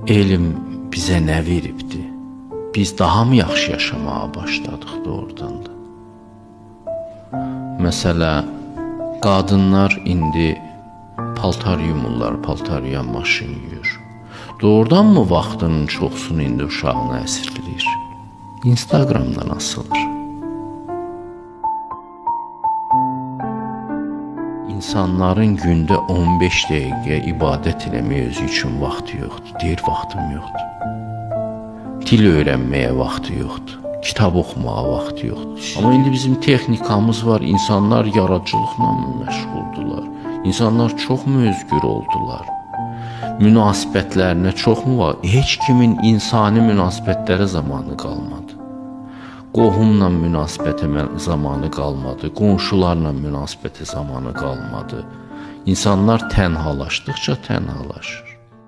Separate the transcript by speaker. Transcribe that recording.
Speaker 1: Elm bizə nə veribdi? Biz daha mı yaxşı yaşamağa başladıq doğrudan da? Məsələ, qadınlar indi paltar yumurlar, paltar yuyan maşın yuyur. Doğrudan mı vaxtının çoxsunu indi uşağına əsirləyir? Instagramdan asılır. İnsanların gündə 15 dəqiqə ibadət eləməyə özü üçün vaxtı yoxdur. Deyir, vaxtım yoxdur. Dil öyrənməyə vaxtı yoxdur. Kitab oxumağa vaxtı yoxdur. Amma indi bizim texnikamız var. İnsanlar yaradıcılıqla məşğuldular. İnsanlar çox özgür oldular. Münasibətlərinə çoxmu var? Heç kimin insani münasibətlərə zamanı qalmadı. Qohumla münasibətə zamanı qalmadı. Qonşularla münasibətə zamanı qalmadı. İnsanlar tənhalaşdıqca tənhalaşır.